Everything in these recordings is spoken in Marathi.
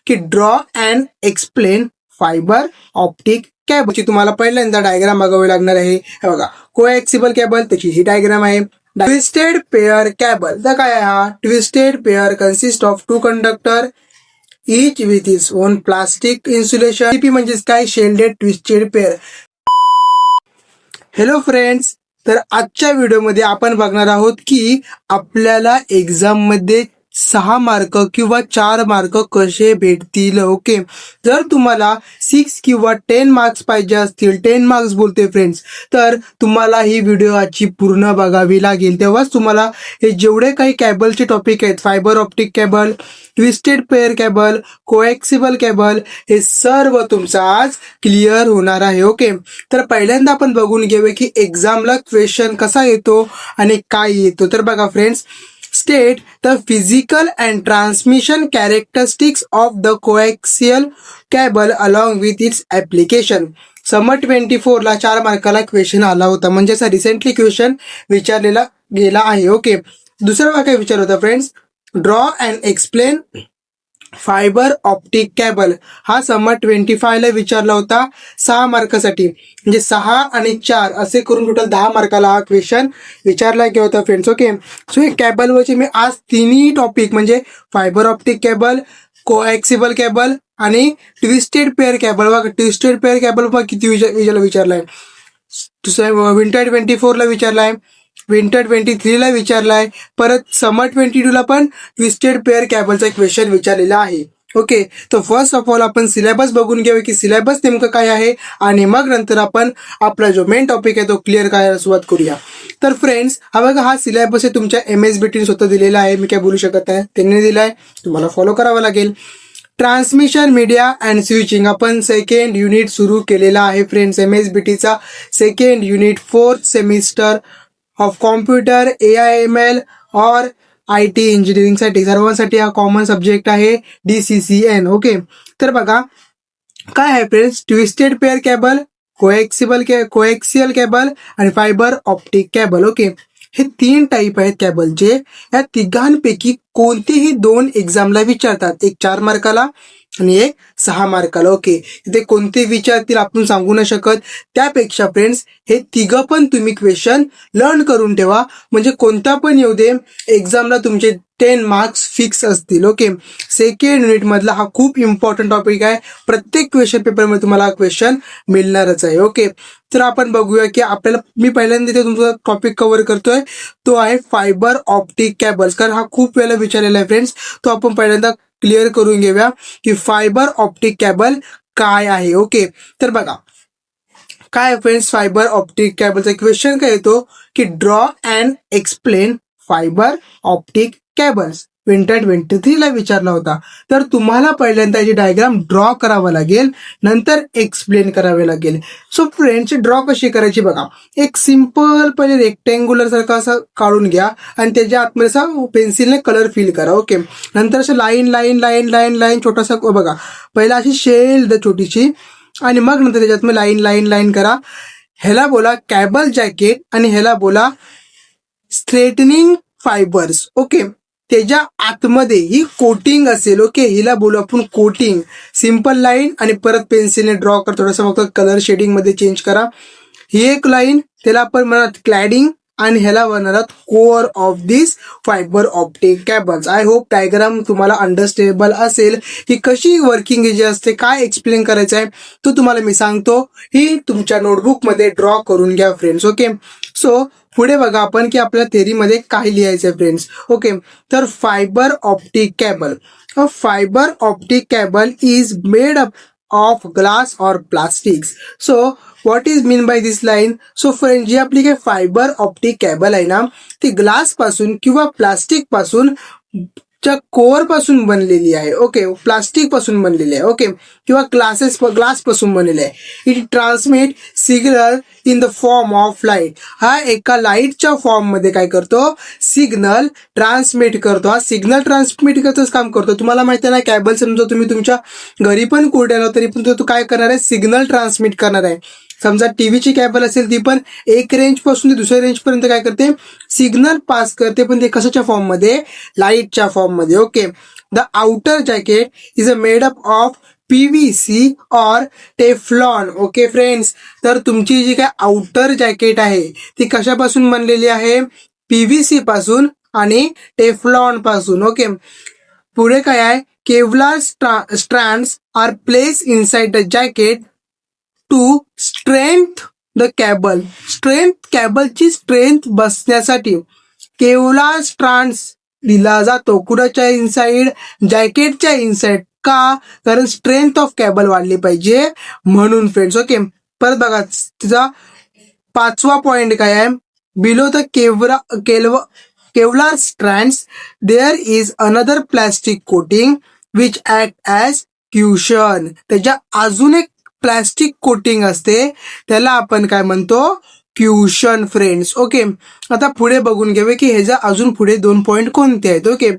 की draw and explain fibre optic केबलची तुम्हाला पहिल्यांदा डायग्राम बघावी लागणार आहे. हे बघा, कोएक्सिबल केबल त्याची ही डायग्राम आहे. ट्विस्टेड पेअर केबल तर काय आहे हा? Twisted pair consist of two conductor each with its own plastic insulation. TP म्हणजेच काय? Shielded twisted pair. Hello friends, तर आजच्या व्हिडिओमध्ये आपण बघणार आहोत की आपल्याला एक्झाम मध्ये 6 मार्क किंवा 4 मार्क कसे भेटतील. ओके, जर तुम्हाला 6 किंवा 10 मार्क्स पाहिजे असतील, 10 मार्क्स बोलते फ्रेंड्स, तर तुम्हाला ही व्हिडिओ आजची पूर्ण बघावी लागेल. तेव्हाच तुम्हाला हे जेवढे काही केबलचे टॉपिक आहेत, fibre optic cable, twisted pair cable, coaxial cable, हे सर्व तुमचं आज क्लिअर होणार आहे. ओके, तर पहिल्यांदा आपण बघून घेऊया की एक्झामला क्वेश्चन कसा येतो आणि काय येतो. तर बघा friends, state the physical and transmission characteristics of the coaxial cable along with its application. समर 24 ला 4 मार्काला क्वेश्चन आला होता, म्हणजे असा रिसेंटली क्वेश्चन विचारलेला गेला आहे. ओके, दुसरा काय विचार होता friends? Draw and explain fibre optic cable. हा समर 25 ला विचारला होता 6 मार्कासाठी, म्हणजे 6 आणि 4 असे करून टोटल 10 मार्काला हा क्वेश्चन विचारला गेला होता फ्रेंड्स. ओके, सो हे केबलवरचे मी आज तिन्ही टॉपिक म्हणजे fibre optic cable, coaxial cable आणि ट्विस्टेड पेअर केबल. बघा, ट्विस्टेड पेअर केबल बघा किती विचारलाय. विंटर 24 ला विचारलाय, विंटर 23 ला विचारलाय, परत समर 22 ला पण ट्विस्टेड पेअर केबलचा क्वेश्चन विचारलेला आहे. ओके, तर फर्स्ट ऑफ ऑल आपण सिलेबस बघून घेऊया की सिलेबस नेमकं काय आहे, आणि मग नंतर आपण आपला जो मेन टॉपिक आहे तो क्लिअर करायला सुरुवात करूया. तर फ्रेंड्स, हा बघा, हा सिलेबस आहे तुमच्या MSBT स्वतः दिलेला आहे, मी काय बोलू शकत नाही, त्यांनी दिलाय, तुम्हाला फॉलो करावं लागेल. ट्रान्समिशन मीडिया अँड स्विचिंग आपण सेकंड युनिट सुरू केलेला आहे फ्रेंड्स. MSBTचा second unit 4th semester of computer, AIML और IT इंजिनिअरिंगसाठी सर्वांसाठी हा कॉमन सब्जेक्ट आहे, DCCN. ओके, तर बघा काय आहे friends, twisted pair cable, coaxial cable आणि फायबर ऑप्टिक केबल. ओके, हे 3 टाईप आहेत केबलचे. या तिघांपैकी कोणतेही 2 एक्झामला विचारतात, एक 4 मार्काला आणि एक 6 मार्काला. ओके, इथे कोणते विचारतील आपण सांगू नाही शकत. त्यापेक्षा फ्रेंड्स हे तिघं पण तुम्ही क्वेश्चन लर्न करून ठेवा, म्हणजे कोणता पण येऊ दे एक्झामला तुमचे 10 मार्क्स फिक्स असतील. ओके, सेकंड युनिट मधला हा खूप इम्पॉर्टंट टॉपिक आहे, प्रत्येक क्वेश्चन पेपरमध्ये तुम्हाला हा क्वेश्चन मिळणारच आहे. ओके, तर आपण बघूया की आपल्याला, मी पहिल्यांदा इथे तुमचा टॉपिक कव्हर करतोय, तो आहे फायबर ऑप्टिक केबल्स, कारण हा खूप वेळेला विचारलेला आहे फ्रेंड्स. तो आपण पहिल्यांदा क्लिअर करून घेऊया की फायबर ऑप्टिक केबल काय आहे. ओके, तर बघा काय फ्रेंड्स, फायबर ऑप्टिक केबलचा क्वेश्चन काय येतो की draw and explain fibre optic cables. Winter 23 ला विचारला होता. तर तुम्हाला पहिल्यांदा याची डायग्राम ड्रॉ करावा लागेल, नंतर एक्सप्लेन करावे लागेल. सो फ्रेंड्स, ड्रॉ कशी करायची बघा, एक सिंपल पहिले रेक्टेंग्युलर सारखं असं काढून घ्या आणि त्याच्या आतमध्ये असं पेन्सिलने कलर फिल करा. ओके, नंतर असं line line line line line छोटासा बघा, पहिला अशी शेल द छोटीशी, आणि मग नंतर त्याच्यात लाईन लाईन लाईन करा. ह्याला बोला केबल जॅकेट आणि ह्याला बोला स्ट्रेटनिंग फायबर्स. ओके, त्याच्या आतमध्ये ही कोटिंग असेल. ओके, हिला बोलू आपण कोटिंग. सिंपल लाईन आणि परत पेन्सिलने ड्रॉ कर, थोडासा फक्त कलर शेडिंग मध्ये चेंज करा. ही एक लाईन, त्याला आपण म्हणत क्लॅडिंग, आणि ह्याला म्हणतात core of this fibre optic cables. I hope diagram तुम्हाला अंडरस्टँडेबल असेल की कशी वर्किंग जे असते, काय एक्सप्लेन करायचं आहे तो तुम्हाला मी सांगतो. ही तुमच्या नोटबुकमध्ये ड्रॉ करून घ्या फ्रेंड्स. ओके, सो पुढे बघा आपण की आपल्या थेरीमध्ये काय लिहायचं आहे फ्रेंड्स. ओके, तर fibre optic cable, a fibre optic cable is made up of glass और plastics. So what is mean by this line? So friend, जी आपली काही फायबर ऑप्टिक केबल आहे ना, ती ग्लास पासून किंवा प्लास्टिक पासून च्या कोअर पासून बनलेली आहे. ओके, प्लास्टिक पासून बनलेली आहे. ओके, किंवा ग्लास पासून बनलेली आहे. It transmit signal in the form of light. हा एका लाईटच्या फॉर्म मध्ये काय करतो, सिग्नल ट्रान्समिट करतो. हा सिग्नल ट्रान्समिट करतोच काम करतो. तुम्हाला माहिती आहे ना, केबल समजा तुम्ही तुमच्या घरी पण कुठे तरी पण तो काय करणार आहे, सिग्नल ट्रान्समिट करणार आहे. समजा टीव्हीची केबल असेल, ती पण एक रेंज पासून ते दुसऱ्या रेंज पर्यंत काय करते, सिग्नल पास करते, पण ते कशाच्या फॉर्म मध्ये, लाईटच्या फॉर्म मध्ये. Okay, the outer jacket is a made up of PVC और टेफ्लॉन. ओके फ्रेंड्स, तर तुमची जी काय आउटर जॅकेट आहे ती कशापासून बनलेली आहे? PVC पासून आणि टेफ्लॉन पासून. ओके, पुढे काय आहे? Kevlar strands are place inside the jacket to strength the cable. कॅबलची स्ट्रेंथ बसण्यासाठी केवलार स्ट्रँड्स दिला जातो. कुणाच्या इनसाइड? जॅकेटच्या इनसाइड. का? कारण स्ट्रेंथ ऑफ कॅबल वाढली पाहिजे म्हणून फ्रेंड्स. ओके, परत बघा तिचा 5वा पॉइंट काय आहे? Below the Kevlar strands there is another plastic coating which act as cushion. त्याच्या अजून एक प्लॅस्टिक कोटिंग असते, त्याला आपण काय म्हणतो? क्युशन फ्रेंड्स. ओके, आता पुढे बघून घेऊया की ह्याचा अजून पुढे 2 पॉइंट कोणते आहेत. ओके,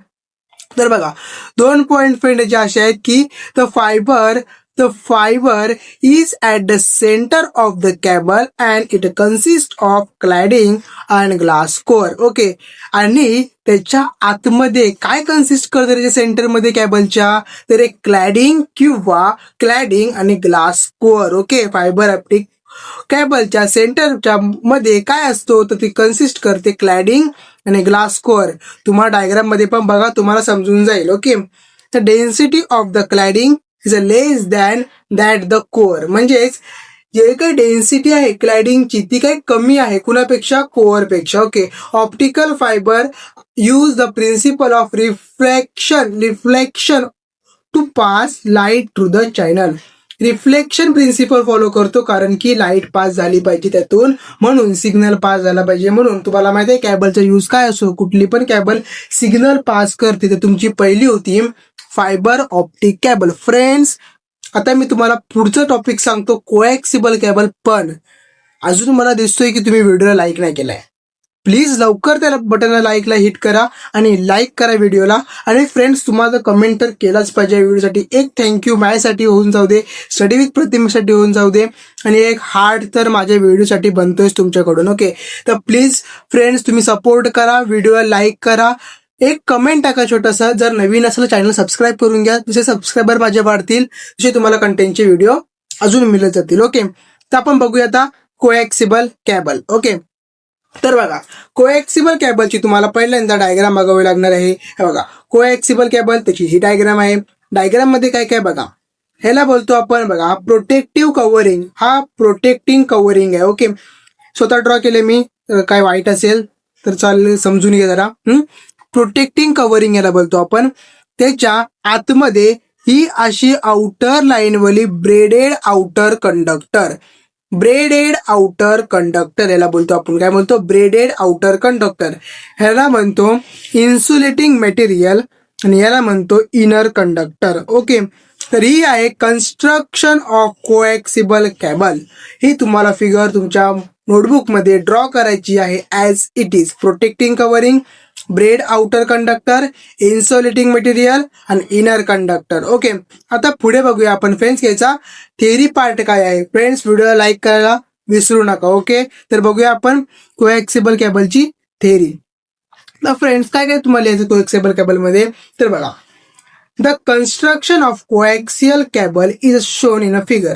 तर बघा 2 पॉइंट फ्रेंड जे असे आहेत की the fibre is at the centre of the cable and it consist of cladding and glass core. Okay, आणि त्याच्या आतमध्ये काय कन्सिस्ट करतं त्याच्या सेंटरमध्ये कॅबलच्या? तर एक क्लॅडिंग आणि glass core. Okay, fibre optic कॅबलच्या सेंटरच्या मध्ये काय असतो? तर ती कन्सिस्ट करते क्लॅडिंग आणि ग्लास कोअर. तुम्हाला डायग्राम मध्ये पण बघा, तुम्हाला समजून जाईल. Okay, the density of the cladding is less than that the core. म्हणजेच जे काही डेन्सिटी आहे क्लॅडिंगची ती काही कमी आहे कुणापेक्षा? कोअरपेक्षा. Okay, optical fibre use the principle of reflection to pass light through the channel. Reflection principle follow करतो कारण की लाईट पास झाली पाहिजे त्यातून, म्हणून सिग्नल पास झाला पाहिजे. म्हणून तुम्हाला माहिती आहे कॅबलचा यूज काय असो? कुठली पण कॅबल सिग्नल पास करते. तर तुमची पहिली होती फायबर ऑप्टिक कॅबल. फ्रेंड्स, आता मी तुम्हाला पुढचं टॉपिक सांगतो, कोएक्सिबल कॅबल. पण अजून मला दिसतोय की तुम्ही व्हिडिओला लाईक नाही केलाय. प्लीज लवकर त्या बटनला लाईकला हिट करा आणि लाईक करा व्हिडिओला. आणि फ्रेंड्स, तुम्हाला कमेंट तर केलाच पाहिजे व्हिडिओसाठी. एक थँक्यू माझ्यासाठी होऊन जाऊ दे, स्टडी विथ प्रतिमेसाठी होऊन जाऊ दे, आणि एक हार्ट तर माझ्या व्हिडिओसाठी बनतोय तुमच्याकडून. ओके, तर प्लीज फ्रेंड्स तुम्ही सपोर्ट करा, व्हिडिओला लाईक करा, एक कमेंट टाका छोटासा. जर नवीन असेल चॅनल सबस्क्राईब करून घ्या. जसे सबस्क्रायबर माझे वाढतील तसे तुम्हाला कंटेंटचे व्हिडिओ अजून मिळत जातील. ओके, तर आपण बघूया आता कोएक्सिबल कॅबल. ओके, तर बघा कोएक्सिबल कॅबलची तुम्हाला पहिल्यांदा डायग्राम बघावी लागणार आहे. हे बघा कोएक्सिबल कॅबल, त्याची ही डायग्राम आहे. डायग्राम मध्ये काय काय बघा, ह्याला बोलतो आपण बघा प्रोटेक्टिव्ह कव्हरिंग. हा प्रोटेक्टिंग कव्हरिंग आहे. ओके, स्वतः ड्रॉ केले मी, काय वाईट असेल तर चालेल, समजून घ्या जरा. प्रोटेक्टिंग कव्हरिंग याला बोलतो आपण. त्याच्या आतमध्ये ही अशी आउटर लाईन वाली ब्रेडेड आउटर कंडक्टर याला बोलतो आपण. काय बोलतो? Braided outer conductor. ह्याला म्हणतो इन्सुलेटिंग मटेरियल आणि याला म्हणतो इनर कंडक्टर. ओके, तर ही आहे कन्स्ट्रक्शन ऑफ कोएक्सिबल कॅबल. ही तुम्हाला फिगर तुमच्या नोटबुकमध्ये ड्रॉ करायची आहे as it is. Protecting covering, bread outer conductor, insulating material आणि इनर कंडक्टर. ओके, आता पुढे बघूया आपण फ्रेंड्स याचा थेअरी पार्ट काय आहे. फ्रेंड्स, व्हिडिओला लाईक करायला विसरू नका. ओके, तर बघूया आपण कोएक्सिबल कॅबलची थेअरी. तर फ्रेंड्स काय काय तुम्हाला यायचं कोएक्सिबल कॅबलमध्ये, तर बघा the construction of coaxial cable is shown in a figure.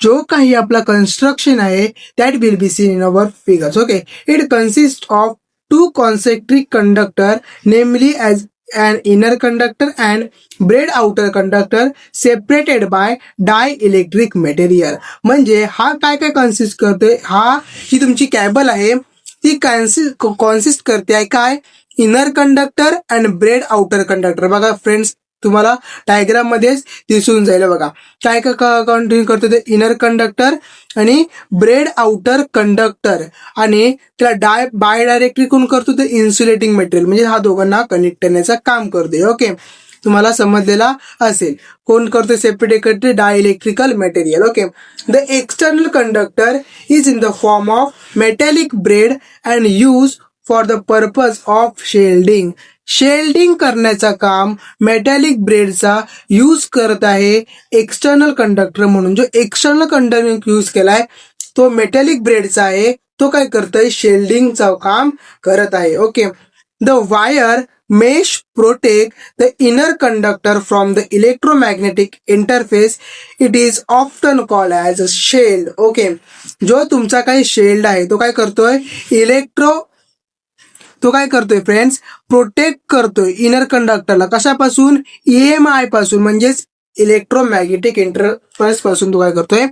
जो काही आपला कन्स्ट्रक्शन आहे that will be seen in our figures. Okay, it consist of two concentric conductor, namely as an inner conductor and braid outer conductor separated by dielectric material. म्हणजे हा काय काय कन्सिस्ट करते? हा जी तुमची कॅबल आहे ती कन्सिस्ट करते आहे काय? Inner conductor and bread outer conductor. बघा फ्रेंड्स, तुम्हाला डायग्राम मध्येच दिसून जाईल. बघा काय काय कंटिन्यू करतो ते इनर कंडक्टर आणि ब्रेड आउटर कंडक्टर, आणि त्याला बाय डायरेक्टली कोण करतो ते इन्सुलेटिंग मटेरियल. म्हणजे हा दोघांना कनेक्ट करण्याचं काम करते. ओके, तुम्हाला समजलेला असेल. कोण करते? सेपरेट करते dielectrical material. Okay, the external conductor is in the form of metallic braid and use for the purpose of shielding. Shielding करण्याचा काम मेटॅलिक ब्रेडचा यूज करत आहे एक्सटर्नल कंडक्टर म्हणून. जो एक्सटर्नल कंडक्टर यूज केलाय तो मेटॅलिक ब्रेडचा आहे. तो काय करतोय? शेल्डिंगचं काम करत आहे. Okay, the wire mesh protect the inner conductor from the electromagnetic interface. It is often called as a shield. Okay, जो तुमचा काही शिल्ड आहे तो काय करतोय, तो काय करतोय फ्रेंड्स, प्रोटेक्ट करतोय इनर कंडक्टरला. कशापासून, EMI पासून, म्हणजेच इलेक्ट्रोमॅग्नेटिक इंटरफेस पासून तो काय करतोय,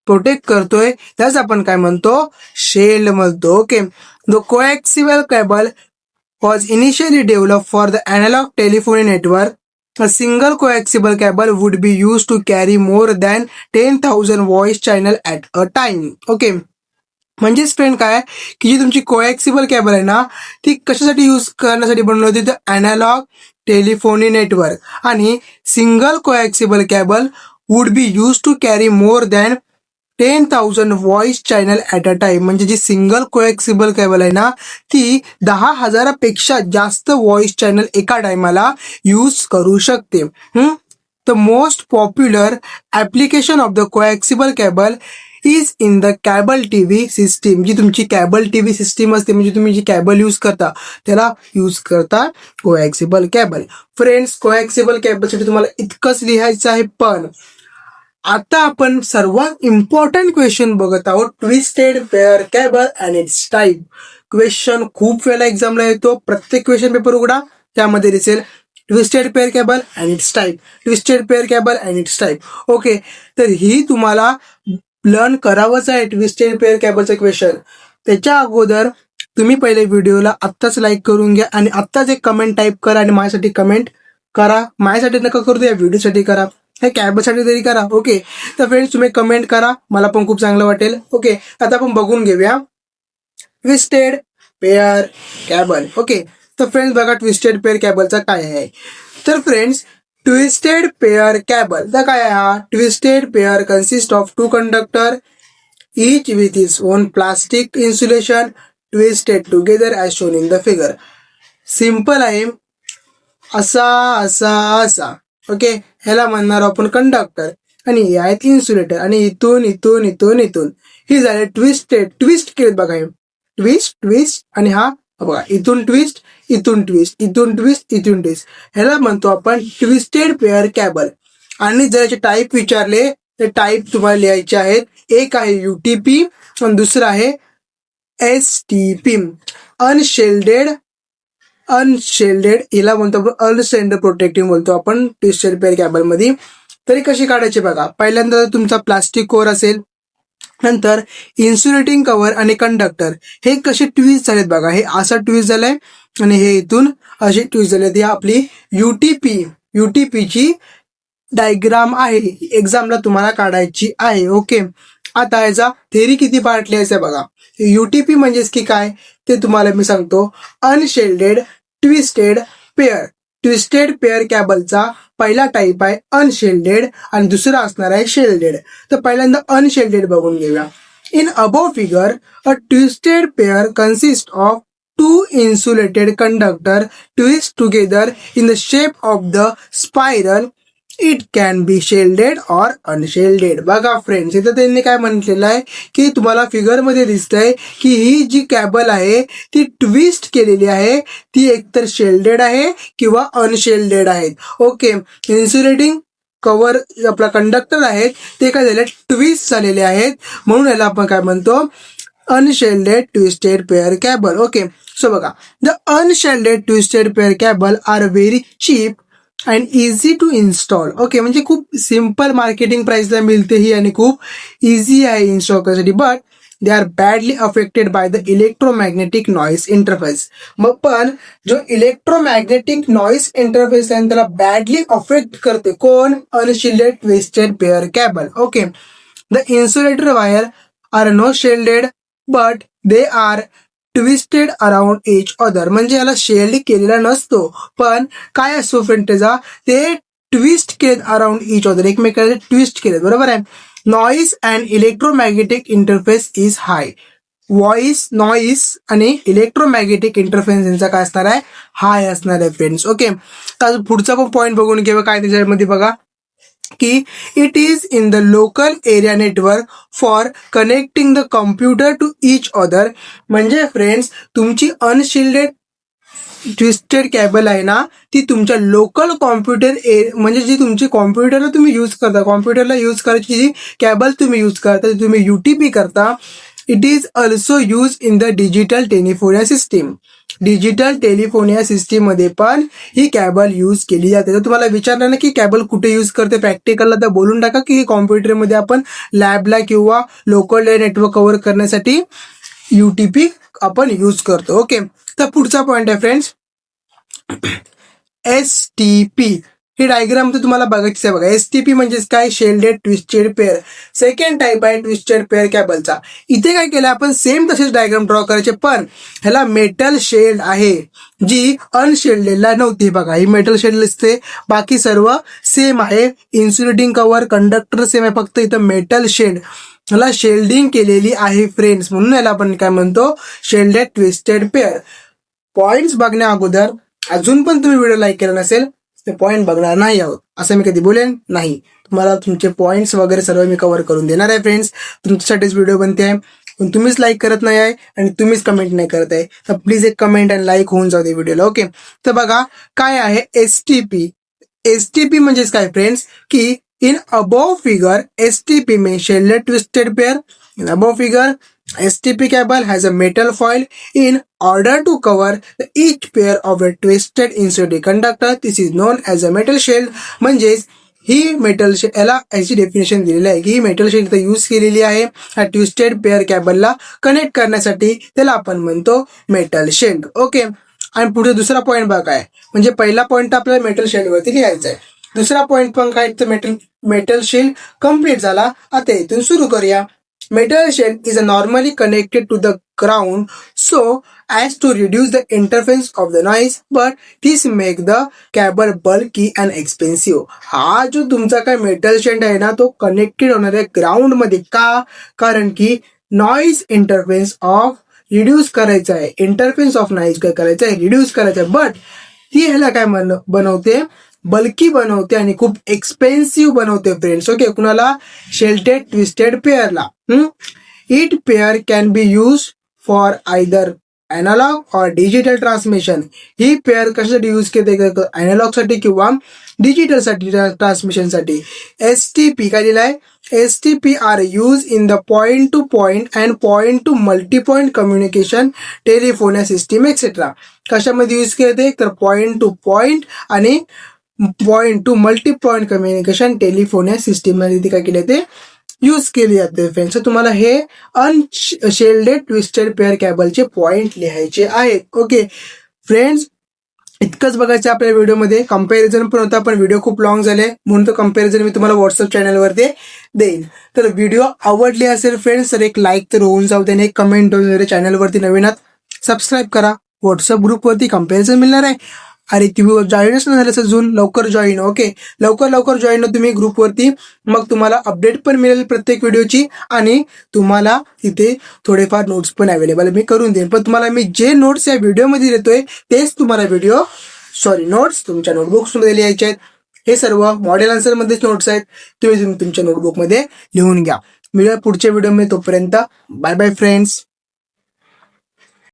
प्रोटेक्ट करतोय. त्याच आपण काय म्हणतो, शेल्ड म्हणतो. Okay, the coaxial cable was initially developed for the analog telephony network. A single coaxial cable would be used to carry more than 10,000 voice channel at a time. Okay. म्हणजेच फ्रेंड काय की जी तुमची कोएक्सिबल केबल आहे ना, ती कशासाठी यूज करण्यासाठी बनवली होती, तर अॅनालॉग टेलिफोनी नेटवर्क. आणि single coaxial cable would be use to carry more than 10,000 voice channel at a time. म्हणजे जी सिंगल कोएक्सिबल केबल आहे ना, ती 10,000पेक्षा जास्त व्हॉइस चॅनल एका टायमाला यूज करू शकते. The most popular application of the coaxial cable is in the cable TV system. जी तुमची कॅबल टीव्ही सिस्टीम असते, म्हणजे तुम्ही जी कॅबल यूज करता त्याला यूज करता कोएक्सिबल केबल. फ्रेंड्स, कोएक्सिबल केबलसाठी तुम्हाला इतकंच लिहायचं आहे. पण आता आपण सर्वात इम्पॉर्टंट क्वेश्चन बघत आहोत, twisted pair cable and it's type. Question खूप वेळेला एक्झामला येतो. प्रत्येक क्वेश्चन पेपर उघडा, त्यामध्ये दिसेल twisted pair cable and it's type, twisted pair cable and it's type. Okay, तर ही तुम्हाला लर्न करावंच आहे ट्विस्टेड पेअर केबलचं क्वेश्चन. त्याच्या अगोदर तुम्ही पहिले व्हिडिओला आत्ताच लाईक करून घ्या आणि आत्ताच एक कमेंट टाईप करा आणि माझ्यासाठी कमेंट करा. माझ्यासाठी नका करू, या व्हिडिओसाठी करा, हे कॅबसाठी तरी करा. ओके, तर फ्रेंड्स तुम्ही कमेंट करा, मला पण खूप चांगलं वाटेल. ओके, आता आपण बघून घेऊया ट्विस्टेड पेअर केबल. ओके, तर फ्रेंड्स बघा ट्विस्टेड पेअर केबलचा काय आहे. तर फ्रेंड्स, ट्विस्टेड पेअर केबल तर काय आहे हा, twisted pair consist of 2 conductor each with its own plastic insulation twisted together as shown in the figure. Simple आहे, असा असा असा. ओके, ह्याला म्हणणार आपण कंडक्टर आणि हे आहेत इन्सुलेटर. आणि इथून इथून इथून इथून ही झाले ट्विस्ट केलेत बघा, हे ट्विस्ट आणि हा बघा, इथून ट्विस्ट इथून ट्विस्ट इथून ट्विस्ट इथून ट्विस्ट, ह्याला म्हणतो आपण ट्विस्टेड पेअर केबल. आणि जर याचे टाईप विचारले तर टाईप तुम्हाला लिहायचे आहेत. एक आहे UTP आणि दुसरं आहे STP. अनशेल्डेड हिला म्हणतो आपण अनशेल्डेड प्रोटेक्टिव्ह बोलतो आपण ट्विस्टेड पेअर केबल मध्ये. तरी कशी काढायची बघा, पहिल्यांदा तुमचा प्लास्टिक कोर असेल, नंतर इन्सुलेटिंग कव्हर आणि कंडक्टर हे कसे ट्विस्ट झालेत बघा, हे असं ट्विस्ट झालंय आणि हे इथून अशी ट्विस्ट झालेत. ही आपली UTPची डायग्राम आहे, एक्झामला तुम्हाला काढायची आहे. ओके, आता याचा थेरी किती पार्ट लिहायचा बघा. UTP म्हणजेच की काय ते तुम्हाला मी सांगतो. अनशेल्डेड ट्विस्टेड पेअर. ट्विस्टेड पेअर केबलचा पहिला टाईप आहे अनशेल्डेड आणि दुसरा असणार आहे शेल्डेड. तर पहिल्यांदा अनशेल्डेड बघून घेऊया. In above figure, a twisted pair consist of 2 insulated conductor twist together in the shape of the spiral. It can be shielded or unshielded. बघा फ्रेंड्स, इथं त्यांनी काय म्हटलेलं आहे की तुम्हाला फिगरमध्ये दिसतंय की ही जी केबल आहे ती ट्विस्ट केलेली आहे, ती एकतर शेल्डेड आहे किंवा अनशेल्डेड आहेत. ओके, इन्सुलेटिंग कव्हर आपला कंडक्टर आहेत ते काय झाले, ट्विस्ट झालेले आहेत, म्हणून याला आपण काय म्हणतो, unshielded twisted pair cable. Okay, so बघा, the unshielded twisted pair cable are very cheap and easy to install. Okay, म्हणजे खूप सिम्पल मार्केटिंग प्राइसला मिळते ही आणि खूप इझी आहे इन्स्टॉल करण्यासाठी. But they R badly affected by the electromagnetic noise interface. मग पण जो इलेक्ट्रोमॅग्नेटिक नॉईस इंटरफेस आहे त्याला बॅडली अफेक्ट करते कोण, unshielded twisted pair cable. Okay, the insulator wire are no shielded but they are twisted around each other. म्हणजे याला शेल्ड केलेला नसतो, पण काय असतो फ्रेंड त्याचा, ते ट्विस्ट केलेत अराउंड इच अदर, एकमेकाला ट्विस्ट केलेत. बरोबर आहे. Noise and electromagnetic interface is hi. Voice noise आणि इलेक्ट्रोमॅग्नेटिक इंटरफेस यांचा काय असणार आहे, हाय असणार आहे फ्रेंड्स. ओके, तर पुढचा पण पॉईंट बघून घेऊया काय त्याच्यामध्ये बघा की it is in the local area network for connecting the computer to each other. म्हणजे फ्रेंड्स तुमची अनशिल्डेड ट्विस्टेड केबल आहे ना, ती तुमच्या लोकल कॉम्प्युटर म्हणजे जी तुमची कॉम्प्युटरला तुम्ही यूज करता, कॉम्प्युटरला यूज करायची जी केबल तुम्ही यूज करता, तुम्ही UTP करता, it is also use in the digital telephony system. Digital telephony system मध्ये पण ही केबल यूज केली जाते. तर तुम्हाला विचारलं ना की केबल कुठे यूज करते प्रॅक्टिकलला, तर बोलून टाका की कॉम्प्युटरमध्ये आपण लॅबला किंवा लोकल नेटवर्क कव्हर करण्यासाठी UTP आपण यूज करतो. ओके, तर पुढचा पॉईंट आहे फ्रेंड्स, STP. ही डायग्राम तर तुम्हाला बघायची आहे बघा. STP म्हणजेच काय, shielded twisted pair. Second type आहे ट्विस्टेड पेअर केबलचा. इथे काय केलं आपण, सेम तसेच डायग्राम ड्रॉ करायचे, पण ह्याला मेटल शेल्ड आहे जी अनशेल्डेडला नव्हती. बघा ही मेटल शेल्ड दिसते, बाकी सर्व सेम आहे. इन्सुलेटिंग कव्हर, कंडक्टर सेम आहे, फक्त इथं मेटल शेल्ड ह्याला शेल्डिंग केलेली आहे फ्रेंड्स, म्हणून याला आपण काय म्हणतो, शेल्डेड ट्विस्टेड पेअर. पॉइंट्स बघण्या अगोदर अजून पण तुम्ही व्हिडिओ लाईक केला नसेल ते पॉईंट बघणार नाही आहोत असं मी कधी बोलेन नाही. तुम्हाला तुमचे पॉईंट्स वगैरे सर्व मी कव्हर करून देणार आहे फ्रेंड्स. तुमच्यासाठीच व्हिडिओ बनते आहे, पण तुम्हीच लाईक करत नाही आहे आणि तुम्हीच कमेंट नाही करत आहे, तर प्लीज एक कमेंट आणि लाईक होऊन जाऊ दे व्हिडिओला. ओके, तर बघा काय आहे STP. STP म्हणजेच काय फ्रेंड्स, की in above figure STP means shelded twisted pair. In above figure, STP cable has a metal foil in order to cover each pair of a twisted insulating conductor. This is known as a metal shield. म्हणजेच ही मेटल शेल्ड, याला याची डेफिनेशन दिलेली आहे की ही मेटल शेल्ड इथं यूज केलेली आहे ह्या ट्विस्टेड पेअर केबलला कनेक्ट करण्यासाठी, त्याला आपण म्हणतो मेटल शेल्ड. ओके, आणि पुढे दुसरा पॉईंट बघा काय, म्हणजे पहिला पॉईंट आपल्याला मेटल शेल्डवरती लिहायचा आहे, दुसरा पॉईंट पण काय, तर मेटल शेल्ड कम्प्लीट झाला. आता इथून सुरू करूया. Metal shell is normally connected to the ground so as to reduce the interference of the noise, but this make the cable bulky and expensive. हा जो तुमचा काय मेटल शेल्ड आहे ना, तो कनेक्टेड होणार आहे ग्राउंड मध्ये. का, कारण की नॉइज इंटरफेरेन्स ऑफ रिड्यूस करायचा आहे, इंटरफेरेन्स ऑफ नॉइज काय करायचं आहे, रिड्यूस करायचं आहे, बट ती ह्याला काय बनवते, बल्की बनवते आणि खूप एक्सपेन्सिव्ह बनवते फ्रेंड्स. ओके, कुणाला, शेल्डेड ट्विस्टेड पेअरला. It pair can be use for either analogue or digital transmission. ही पेअर कशासाठी यूज केले, अॅनालॉग साठी किंवा डिजिटल साठी ट्रान्समिशनसाठी. STP काय दिलाय, STP are use in the point to point and point to multi point communication, telephony system etcetera. कशामध्ये यूज केले, तर पॉइंट टू पॉइंट आणि point to multi point communication telephony system मध्ये काय केले ते यूज केली जाते फ्रेंड्स. तुम्हाला हे अनशेल्डेड ट्विस्टेड पेअर केबलचे पॉइंट लिहायचे आहेत. ओके फ्रेंड्स, इतकंच बघायचं आपल्या व्हिडिओमध्ये. कंपॅरिझन पण होता, पण व्हिडिओ खूप लॉंग झाले म्हणून तो कंपॅरिझन मी तुम्हाला व्हॉट्सअप चॅनलवरती देईन. तर व्हिडिओ आवडली असेल फ्रेंड्स तर एक लाईक तर होऊन जाऊ दे, एक कमेंट वगैरे. चॅनलवरती नवीन आहात सबस्क्राईब करा. व्हॉट्सअप ग्रुपवरती कंपॅरिझन मिळणार आहे. अरे तुम्ही जॉईनच नाही झालं अजून, लवकर जॉईन. ओके, लवकर जॉईन हो तुम्ही ग्रुपवरती, मग तुम्हाला अपडेट पण मिळेल प्रत्येक व्हिडिओची आणि तुम्हाला तिथे थोडेफार नोट्स पण अवेलेबल मी करून देईन. पण तुम्हाला मी जे नोट्स या व्हिडिओमध्ये देतोय तेच तुम्हाला नोट्स तुमच्या नोटबुक्समध्ये लिहायचे आहेत. हे सर्व मॉडेल आन्सरमध्येच नोट्स आहेत, तुम्ही तुमच्या नोटबुकमध्ये लिहून घ्या. मिळूया पुढच्या व्हिडिओमध्ये, तोपर्यंत बाय बाय फ्रेंड्स.